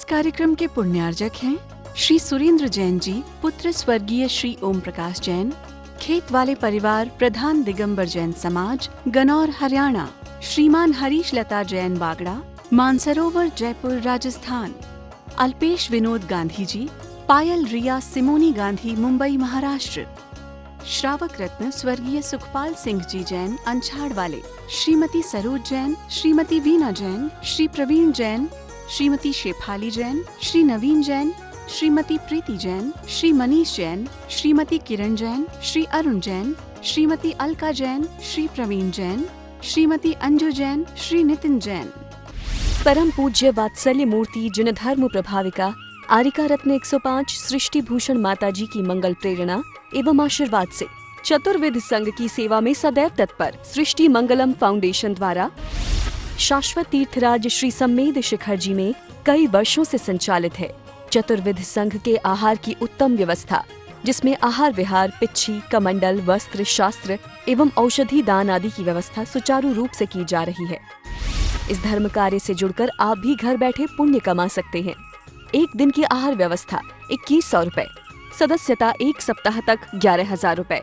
कार्यक्रम के पुण्यार्जक हैं श्री सुरेंद्र जैन जी, पुत्र स्वर्गीय श्री ओम प्रकाश जैन, खेत वाले परिवार, प्रधान दिगंबर जैन समाज, गनौर हरियाणा। श्रीमान हरीश लता जैन बागड़ा, मानसरोवर जयपुर राजस्थान। अल्पेश विनोद गांधी जी, पायल रिया सिमोनी गांधी मुंबई महाराष्ट्र। श्रावक रत्न स्वर्गीय सुखपाल सिंह जी जैन, अंछाड़ वाले। श्रीमती सरोज जैन, श्रीमती वीना जैन, श्री प्रवीण जैन, श्रीमती शेफाली जैन, श्री नवीन जैन, श्रीमती प्रीति जैन, श्री मनीष जैन, श्रीमती किरण जैन, श्री अरुण जैन, श्रीमती अलका जैन, श्री प्रवीण जैन, श्रीमती अंजू जैन, श्री नितिन जैन। परम पूज्य वात्सल्य मूर्ति जिन धर्म प्रभाविका आरिका रत्न 105 सृष्टि भूषण माता जी की मंगल प्रेरणा एवं आशीर्वाद से चतुर्विध संघ की सेवा में सदैव तत्पर सृष्टि मंगलम फाउंडेशन द्वारा शाश्वत तीर्थराज श्री सम्मेद शिखर जी में कई वर्षों से संचालित है चतुर्विध संघ के आहार की उत्तम व्यवस्था, जिसमें आहार विहार, पिच्छी, कमंडल, वस्त्र, शास्त्र एवं औषधि दान आदि की व्यवस्था सुचारू रूप से की जा रही है। इस धर्म कार्य से जुड़कर आप भी घर बैठे पुण्य कमा सकते हैं। एक दिन की आहार व्यवस्था 2100 रुपए, सदस्यता 1 सप्ताह तक 11,000 रुपए,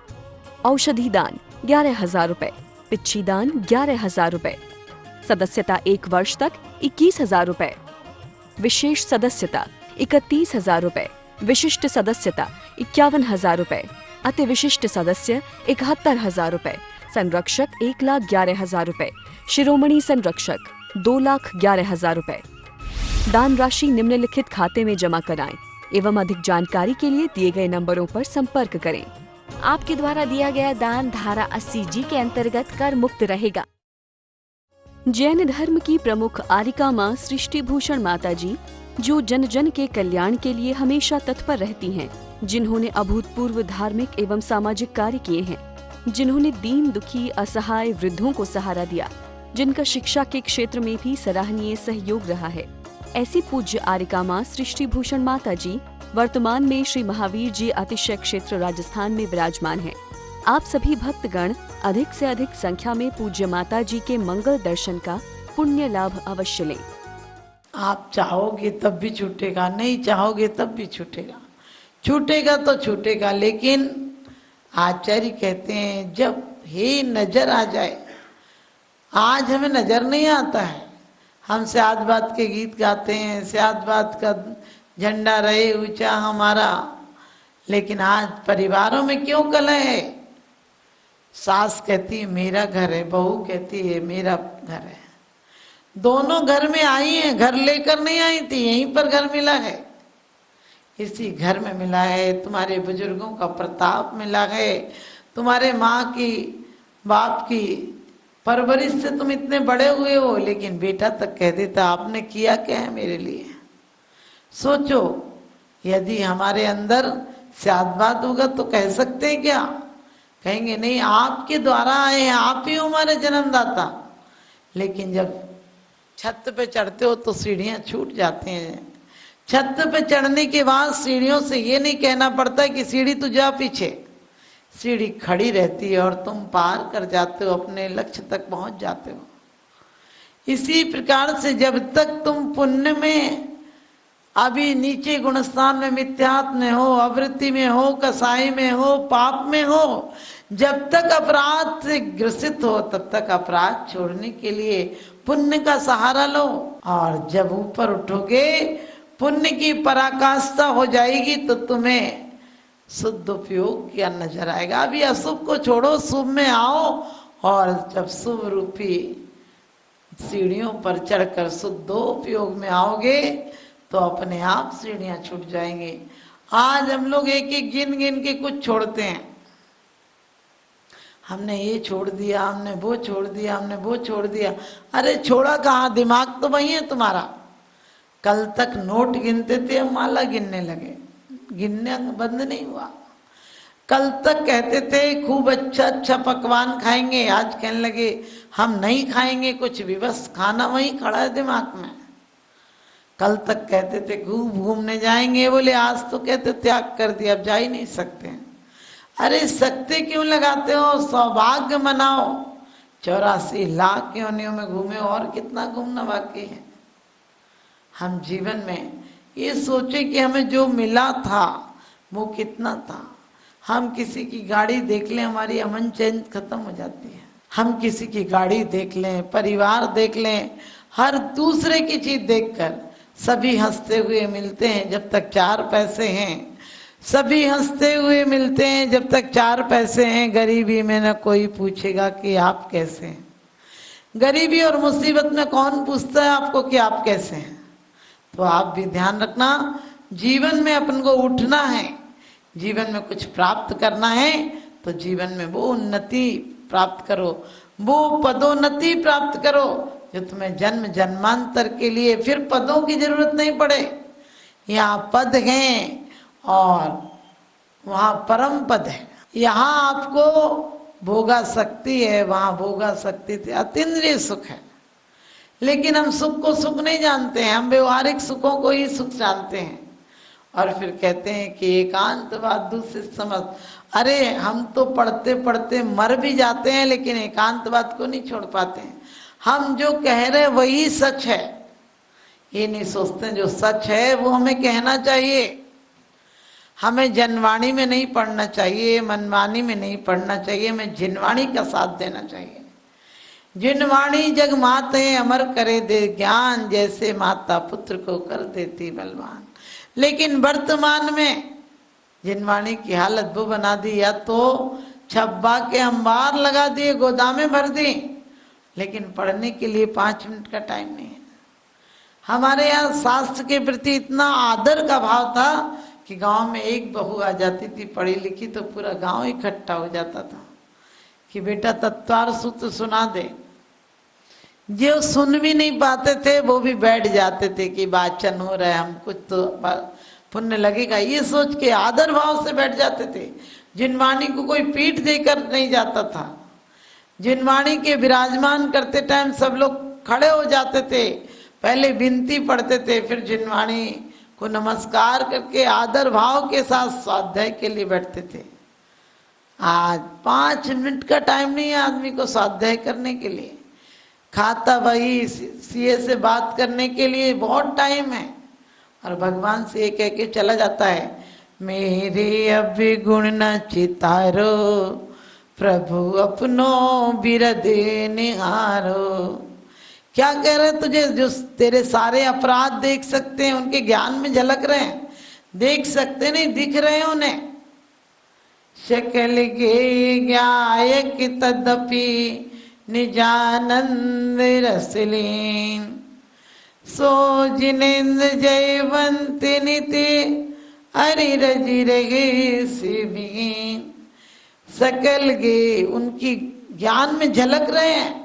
औषधि दान 11,000 रुपए, पिच्छी दान 11,000 रुपए, सदस्यता 1 वर्ष तक 21,000 रुपए, विशेष सदस्यता 31,000 रुपए, विशिष्ट सदस्यता 51,000 रुपए, अति विशिष्ट सदस्य 71,000 रुपए, संरक्षक 1,11,000 रुपए, शिरोमणि संरक्षक 2,11,000 रुपए। दान राशि निम्नलिखित खाते में जमा कराएं एवं अधिक जानकारी के लिए दिए गए नंबरों पर संपर्क करें। आपके द्वारा दिया गया दान धारा 80G के अंतर्गत कर मुक्त रहेगा। जैन धर्म की प्रमुख आरिका माँ सृष्टि भूषण माता जी, जो जन जन के कल्याण के लिए हमेशा तत्पर रहती हैं, जिन्होंने अभूतपूर्व धार्मिक एवं सामाजिक कार्य किए हैं, जिन्होंने दीन दुखी असहाय वृद्धों को सहारा दिया, जिनका शिक्षा के क्षेत्र में भी सराहनीय सहयोग रहा है, ऐसी पूज्य आरिका माँ सृष्टि भूषण माता जी वर्तमान में श्री महावीर जी अतिशय क्षेत्र राजस्थान में विराजमान हैं। आप सभी भक्तगण अधिक से अधिक संख्या में पूज्य माता जी के मंगल दर्शन का पुण्य लाभ अवश्य लें। आप चाहोगे तब भी छूटेगा, नहीं चाहोगे तब भी छूटेगा। छूटेगा तो छूटेगा, लेकिन आचार्य कहते हैं जब हे नजर आ जाए। आज हमें नजर नहीं आता है, हम स्यादबाद के गीत गाते हैं, स्यादबाद का झंडा रहे ऊंचा हमारा, लेकिन आज परिवारों में क्यों कलह है? सास कहती है मेरा घर है, बहू कहती है मेरा घर है। दोनों घर में आई हैं, घर लेकर नहीं आई थी, यहीं पर घर मिला है, इसी घर में मिला है। तुम्हारे बुजुर्गों का प्रताप मिला है, तुम्हारे माँ की बाप की परवरिश से तुम इतने बड़े हुए हो, लेकिन बेटा तक कह देता आपने किया क्या है मेरे लिए। सोचो, यदि हमारे अंदर स्यादबाद होगा तो कह सकते हैं क्या? कहेंगे नहीं, आपके द्वारा आए हैं, आप ही हमारे जन्मदाता। लेकिन जब छत पे चढ़ते हो तो सीढ़ियां छूट जाती हैं। छत पे चढ़ने के बाद सीढ़ियों से ये नहीं कहना पड़ता कि सीढ़ी तू जा पीछे, सीढ़ी खड़ी रहती है और तुम पार कर जाते हो, अपने लक्ष्य तक पहुंच जाते हो। इसी प्रकार से जब तक तुम पुण्य में अभी नीचे गुणस्थान में, मिथ्यात्व में हो, आवृत्ति में हो, कसाई में हो, पाप में हो, जब तक अपराध से ग्रसित हो तब तक अपराध छोड़ने के लिए पुण्य का सहारा लो। और जब ऊपर उठोगे, पुण्य की पराकाष्ठा हो जाएगी तो तुम्हें शुद्ध उपयोग क्या नजर आएगा। अभी अशुभ को छोड़ो, शुभ में आओ, और जब शुभ रूपी सीढ़ियों पर चढ़कर शुद्ध उपयोग में आओगे तो अपने आप सीढ़ियां छूट जाएंगी। आज हम लोग एक एक गिन गिन के कुछ छोड़ते हैं, हमने ये छोड़ दिया, हमने वो छोड़ दिया, हमने वो छोड़ दिया। अरे छोड़ा कहाँ, दिमाग तो वही है तुम्हारा। कल तक नोट गिनते थे, हम माला गिनने लगे, गिनने बंद नहीं हुआ। कल तक कहते थे खूब अच्छा अच्छा पकवान खाएंगे, आज कहने लगे हम नहीं खाएंगे कुछ भी, बस खाना वहीं खड़ा है दिमाग में। कल तक कहते थे खूब घूमने जाएंगे, बोले आज तो कहते त्याग कर दिया, अब जा ही नहीं सकते हैं। अरे सकते क्यों लगाते हो, सौभाग्य मनाओ। 84 लाख योनियों में घूमे और कितना घूमना बाकी है। हम जीवन में ये सोचे कि हमें जो मिला था वो कितना था। हम किसी की गाड़ी देख लें, हमारी अमन चैन खत्म हो जाती है। हम किसी की गाड़ी देख लें, परिवार देख लें, हर दूसरे की चीज देखकर सभी हंसते हुए मिलते हैं जब तक 4 पैसे हैं। सभी हंसते हुए मिलते हैं जब तक 4 पैसे हैं। गरीबी में न कोई पूछेगा कि आप कैसे हैं। गरीबी और मुसीबत में कौन पूछता है आपको कि आप कैसे हैं। तो आप भी ध्यान रखना, जीवन में अपन को उठना है, जीवन में कुछ प्राप्त करना है तो जीवन में वो उन्नति प्राप्त करो, वो पदोन्नति प्राप्त करो जो तुम्हें जन्म जन्मांतर के लिए फिर पदों की जरूरत नहीं पड़े। यहाँ पद हैं और वहाँ परम पद है। यहाँ आपको भोगा शक्ति है, वहाँ भोगा शक्ति थे अतीन्द्रिय सुख है। लेकिन हम सुख को सुख नहीं जानते हैं, हम व्यवहारिक सुखों को ही सुख जानते हैं। और फिर कहते हैं कि एकांतवाद दूसरे समझ। अरे हम तो पढ़ते पढ़ते मर भी जाते हैं लेकिन एकांतवाद को नहीं छोड़ पाते हैं। हम जो कह रहे वही सच है, ये नहीं सोचते जो सच है वो हमें कहना चाहिए। हमें जनवाणी में नहीं पढ़ना चाहिए, मनवाणी में नहीं पढ़ना चाहिए, हमें जिनवाणी का साथ देना चाहिए। जिनवाणी जग मात है अमर करे दे ज्ञान, जैसे माता पुत्र को कर देती बलवान। लेकिन वर्तमान में जिनवाणी की हालत वो बना दी, या तो छब्बा के अंबार लगा दिए, गोदामें भर दी, लेकिन पढ़ने के लिए 5 मिनट का टाइम नहीं है। हमारे यहाँ शास्त्र के प्रति इतना आदर का भाव था कि गांव में एक बहू आ जाती थी पढ़ी लिखी तो पूरा गांव इकट्ठा हो जाता था कि बेटा तत्वार सूत्र सुना दे। जो सुन भी नहीं पाते थे वो भी बैठ जाते थे कि वाचन हो रहा है, हम कुछ तो पुण्य लगेगा, ये सोच के आदर भाव से बैठ जाते थे। जिनवाणी को कोई पीठ देकर नहीं जाता था। जिनवाणी के विराजमान करते टाइम सब लोग खड़े हो जाते थे, पहले विनती पढ़ते थे, फिर जिनवाणी को नमस्कार करके आदर भाव के साथ स्वाध्याय के लिए बैठते थे। आज 5 मिनट का टाइम नहीं है आदमी को स्वाध्याय करने के लिए। खाता वही सीए से बात करने के लिए बहुत टाइम है, और भगवान से ये कह के चला जाता है, मेरे अभिगुण न चितारो, प्रभु अपनो बिरदे निहारो। क्या कह रहे तुझे, जो तेरे सारे अपराध देख सकते हैं, उनके ज्ञान में झलक रहे हैं, देख सकते नहीं, दिख रहे हैं उन्हें। शकल गे ज्ञायक तदपि निजानंद रसलीन, सो जिनेन्द्र जयवंत निति हरि रजि रहे सिबीन। सकल गे उनकी ज्ञान में झलक रहे हैं,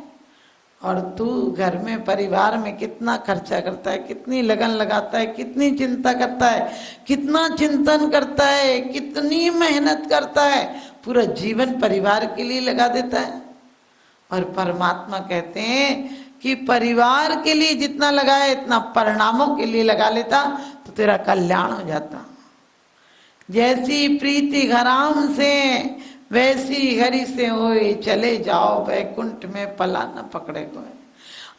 और तू घर में परिवार में कितना खर्चा करता है, कितनी लगन लगाता है, कितनी चिंता करता है, कितना चिंतन करता है, कितनी मेहनत करता है, पूरा जीवन परिवार के लिए लगा देता है। और परमात्मा कहते हैं कि परिवार के लिए जितना लगाए इतना परिणामों के लिए लगा लेता तो तेरा कल्याण हो जाता। जैसी प्रीति घराम से वैसी हरि से होए, चले जाओ वैकुंठ में पला न पकड़े कोई।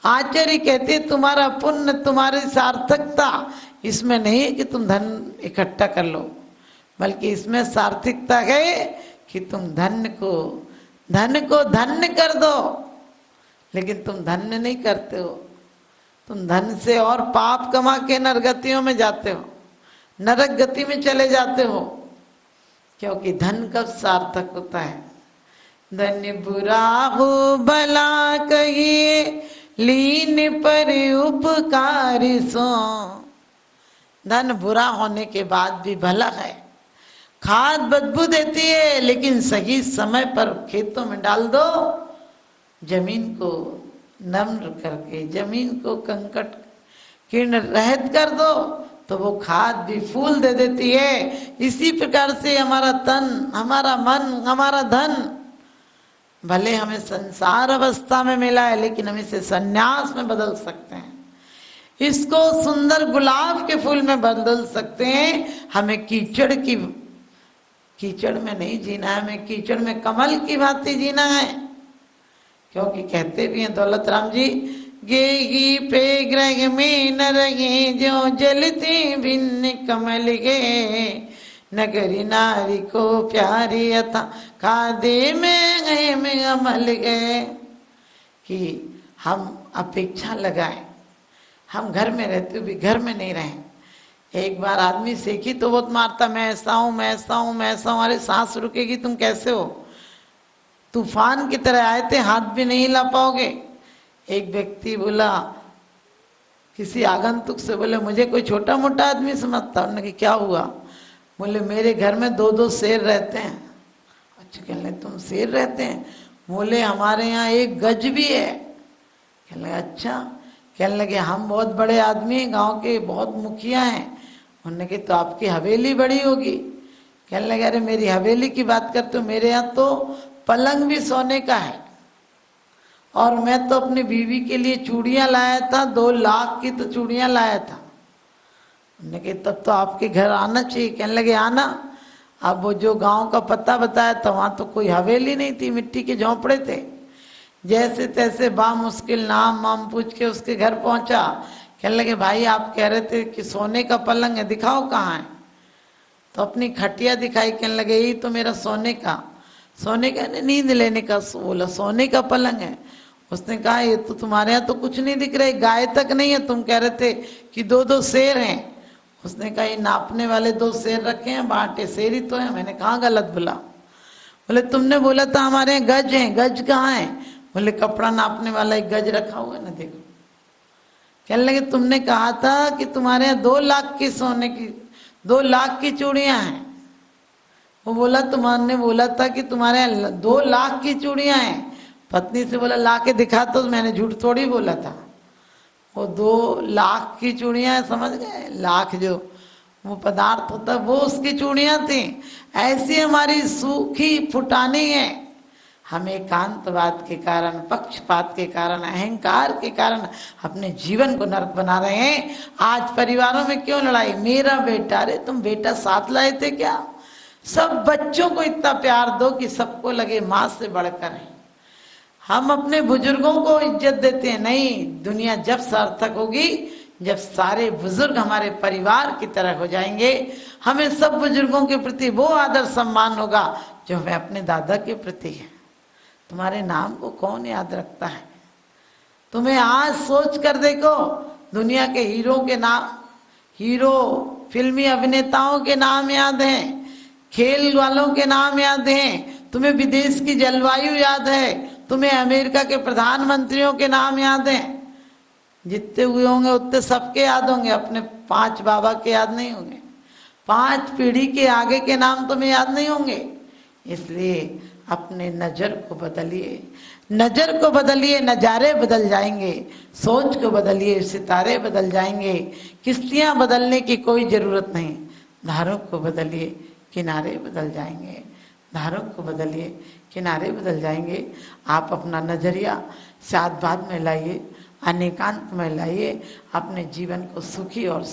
आचार्य कहते तुम्हारा पुण्य, तुम्हारी सार्थकता इसमें नहीं है कि तुम धन इकट्ठा कर लो, बल्कि इसमें सार्थकता है कि तुम धन को धन्य कर दो। लेकिन तुम धन्य नहीं करते हो, तुम धन से और पाप कमा के नरगतियों में जाते हो, नरक गति में चले जाते हो। क्योंकि धन कब सार्थक होता है, धन्य बुरा हो भला कहिए, लीन पर उपकारी सो। धन बुरा होने के बाद भी भला है। खाद बदबू देती है, लेकिन सही समय पर खेतों में डाल दो, जमीन को नम्र करके, जमीन को कंकट कीर्ण रहित कर दो, तो वो खाद भी फूल दे देती है। इसी प्रकार से हमारा तन, हमारा मन, हमारा धन भले हमें संसार अवस्था में मिला है, लेकिन हम इसे संन्यास में बदल सकते हैं, इसको सुंदर गुलाब के फूल में बदल सकते हैं। हमें कीचड़ में नहीं जीना है, हमें कीचड़ में कमल की भांति जीना है। क्योंकि कहते भी हैं दौलत राम जी गेगी पे ग्रह में न रहे जो जलते भिन्न कमल गे, नगरी नारी को प्यारी अथा खादे में गए में अमल गए। कि हम अपेक्षा लगाएं, हम घर में रहते हुए घर में नहीं रहें। एक बार आदमी सेखी तो बहुत मारता, मैं ऐसा हूं, मैं ऐसा हूं, मैं ऐसा हूं। अरे सांस रुकेगी, तुम कैसे हो? तूफान की तरह आए थे, हाथ भी नहीं हिला पाओगे। एक व्यक्ति बोला किसी आगंतुक से, बोले मुझे कोई छोटा मोटा आदमी समझता? उन्होंने कहा क्या हुआ? बोले मेरे घर में 2-2 शेर रहते हैं। अच्छा, कहने तुम शेर रहते हैं? बोले हमारे यहाँ 1 गज भी है। कहने लगे अच्छा। कहने लगे हम बहुत बड़े आदमी हैं, गांव के बहुत मुखिया हैं। उन्होंने कहा तो आपकी हवेली बड़ी होगी। कहने लगे अरे मेरी हवेली की बात करते हो, मेरे यहाँ तो पलंग भी सोने का है, और मैं तो अपनी बीवी के लिए चूड़ियां लाया था, 2 लाख की तो चूड़ियां लाया था। उन्होंने कहा तब तो आपके घर आना चाहिए। कहने लगे आना। अब वो जो गांव का पता बताया था, वहां तो कोई हवेली नहीं थी, मिट्टी के झोंपड़े थे। जैसे तैसे मुश्किल नाम वाम पूछ के उसके घर पहुंचा। कहने लगे भाई आप कह रहे थे कि सोने का पलंग है, दिखाओ कहाँ है। तो अपनी खटिया दिखाई। कहने लगे यही तो मेरा सोने का नींद लेने का। बोला सोने का पलंग है? उसने कहा ये तो तुम्हारे यहाँ तो कुछ नहीं दिख रहा, गाय तक नहीं है, तुम कह रहे थे कि 2-2 शेर हैं। उसने कहा ये नापने वाले 2 शेर रखे हैं, बांटे शेर ही तो है। मैंने कहाँ गलत बोला? बोले तुमने बोला था हमारे यहाँ गज है, गज कहाँ है? बोले कपड़ा नापने वाला 1 गज रखा हुआ है ना, देखो। कहने लगे तुमने कहा था कि तुम्हारे यहाँ 2 लाख की सोने की 2 लाख की चूड़ियां हैं। वो बोला तुम्हारे बोला था कि तुम्हारे यहाँ 2 लाख की चूड़ियां हैं। पत्नी से बोला ला के दिखा, तो मैंने झूठ थोड़ी बोला था। वो 2 लाख की चूड़ियां, समझ गए? लाख जो वो पदार्थ होता है वो उसकी चूड़ियां थी। ऐसी हमारी सूखी फुटानी है। हम एकांतवाद के कारण, पक्षपात के कारण, अहंकार के कारण अपने जीवन को नरक बना रहे हैं। आज परिवारों में क्यों लड़ाई? मेरा बेटा, अरे तुम बेटा साथ लाए थे क्या? सब बच्चों को इतना प्यार दो कि सबको लगे माँ से बढ़कर है। हम अपने बुजुर्गों को इज्जत देते हैं। नहीं, दुनिया जब सार्थक होगी जब सारे बुजुर्ग हमारे परिवार की तरह हो जाएंगे। हमें सब बुजुर्गों के प्रति वो आदर सम्मान होगा जो हमें अपने दादा के प्रति है। तुम्हारे नाम को कौन याद रखता है? तुम्हें आज सोच कर देखो, दुनिया के हीरो के नाम, हीरो फिल्मी अभिनेताओं के नाम याद हैं, खेल वालों के नाम याद हैं, तुम्हें विदेश की जलवायु याद है, तुम्हें अमेरिका के प्रधानमंत्रियों के नाम याद हैं। जितने हुए होंगे उतने सबके याद होंगे, अपने 5 बाबा के याद नहीं होंगे। 5 पीढ़ी के आगे के नाम तुम्हें याद नहीं होंगे। इसलिए अपने नजर को बदलिए, नजर को बदलिए, नजारे बदल जाएंगे। सोच को बदलिए, सितारे बदल जाएंगे। किश्तियां बदलने की कोई जरूरत नहीं, धारों को बदलिए, किनारे बदल जाएंगे। धारों को बदलिए, किनारे बदल जाएंगे। आप अपना नजरिया शादबाद में लाइए, अनेकांत में लाइए, अपने जीवन को सुखी और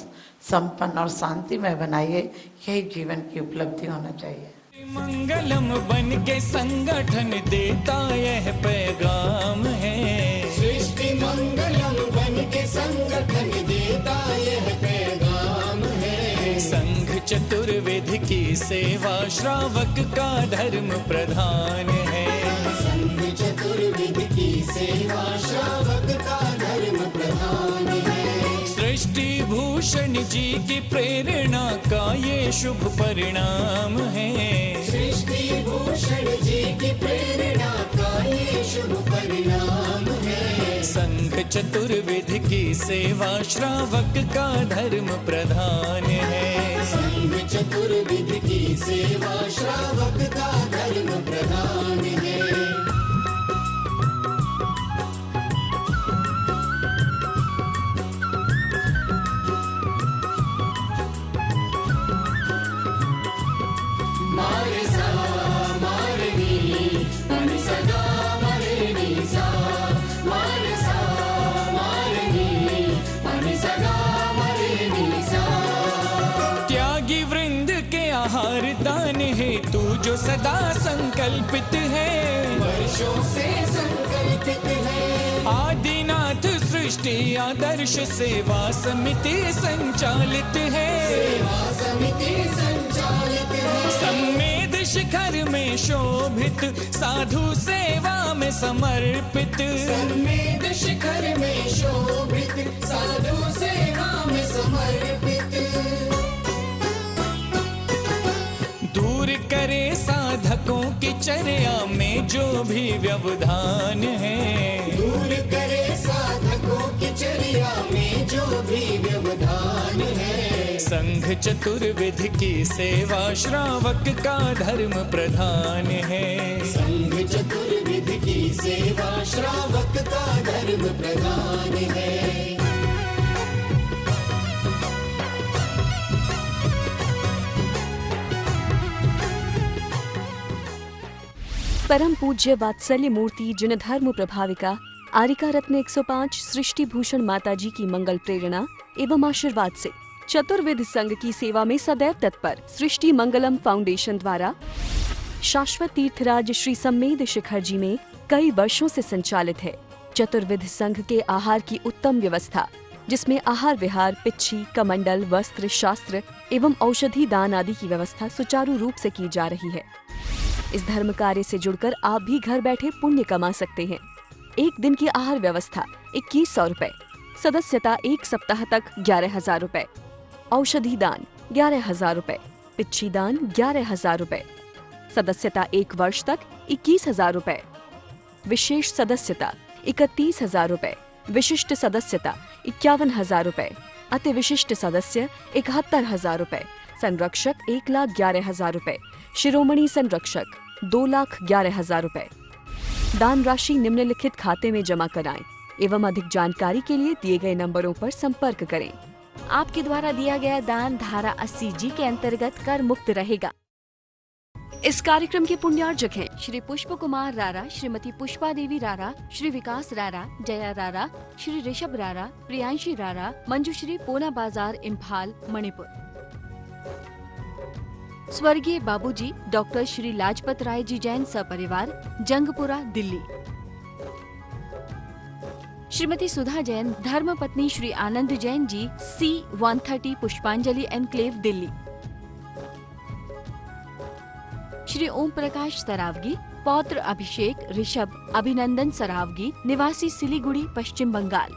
संपन्न और शांतिमय बनाइए। यही जीवन की उपलब्धि होना चाहिए। मंगलम बन के संगठन देता यह पैगाम है। सृष्टि मंगलम बन के संगठन देता यह पैगाम है। संघ चतुर्वेद की सेवा श्रावक का धर्म प्रधान है। संघ चतुर्वेद की सेवा श्रावक का धर्म प्रधान है। सृष्टि भूषण जी की प्रेरणा का ये शुभ परिणाम है। सृष्टि भूषण जी की प्रेरणा का ये शुभ परिणाम है। संघ चतुर्वेद की सेवा श्रावक का धर्म प्रधान है। संघ चतुर्वेद की सेवा श्रावक का धर्म प्रधान है। दान है तू जो सदा संकल्पित है, वर्षों से संकल्पित है। आदिनाथ सृष्टि आदर्श सेवा समिति संचालित है। सेवा समिति संचालित है। सम्मेद शिखर में शोभित, साधु सेवा में समर्पित। सम्मेद शिखर में शोभित, साधु सेवा में समर्पित। दूर करे साधकों की चर्या में जो भी व्यवधान है। दूर करे साधकों की चर्या में जो भी व्यवधान है। संघ चतुर्विध की सेवा श्रावक का धर्म प्रधान है। संघ चतुर्विध की सेवा श्रावक का धर्म प्रधान है। परम पूज्य वात्सल्य मूर्ति जिन धर्म प्रभाविका आरिका रत्न 105 सृष्टि भूषण माताजी की मंगल प्रेरणा एवं आशीर्वाद से चतुर्विध संघ की सेवा में सदैव तत्पर सृष्टि मंगलम फाउंडेशन द्वारा शाश्वत तीर्थराज श्री सम्मेद शिखर जी में कई वर्षों से संचालित है चतुर्विध संघ के आहार की उत्तम व्यवस्था, जिसमें आहार विहार, पिच्छी, कमंडल, वस्त्र, शास्त्र एवं औषधि दान आदि की व्यवस्था सुचारू रूप से की जा रही है। इस धर्म कार्य से जुड़कर आप भी घर बैठे पुण्य कमा सकते हैं। एक दिन की आहार व्यवस्था 2100 रुपए, सदस्यता एक सप्ताह तक 11,000 रुपए, औषधि दान 11,000 रुपए, पिच्छी दान 11,000 रुपए, सदस्यता एक वर्ष तक 21,000 रुपए, विशेष सदस्यता 31,000 रुपए, विशिष्ट सदस्यता 51,000 रुपए, अति विशिष्ट सदस्य 71,000 रुपए, संरक्षक 1,11,000 रुपए, शिरोमणि संरक्षक 2,11,000 रुपए। दान राशि निम्नलिखित खाते में जमा कराएं एवं अधिक जानकारी के लिए दिए गए नंबरों पर संपर्क करें। आपके द्वारा दिया गया दान धारा 80G के अंतर्गत कर मुक्त रहेगा। इस कार्यक्रम के पुण्यार्जक हैं श्री पुष्प कुमार रारा, श्रीमती पुष्पा देवी रारा, श्री विकास रारा, जया रारा, श्री ऋषभ रारा, प्रियांशी रारा, मंजुश्री, पोना बाजार, इम्फाल, मणिपुर। स्वर्गीय बाबूजी डॉक्टर श्री लाजपत राय जी जैन सपरिवार, जंगपुरा, दिल्ली। श्रीमती सुधा जैन, धर्मपत्नी श्री आनंद जैन जी, C130 पुष्पांजलि एनक्लेव, दिल्ली। श्री ओम प्रकाश सरावगी, पौत्र अभिषेक ऋषभ अभिनंदन सरावगी, निवासी सिलीगुड़ी, पश्चिम बंगाल।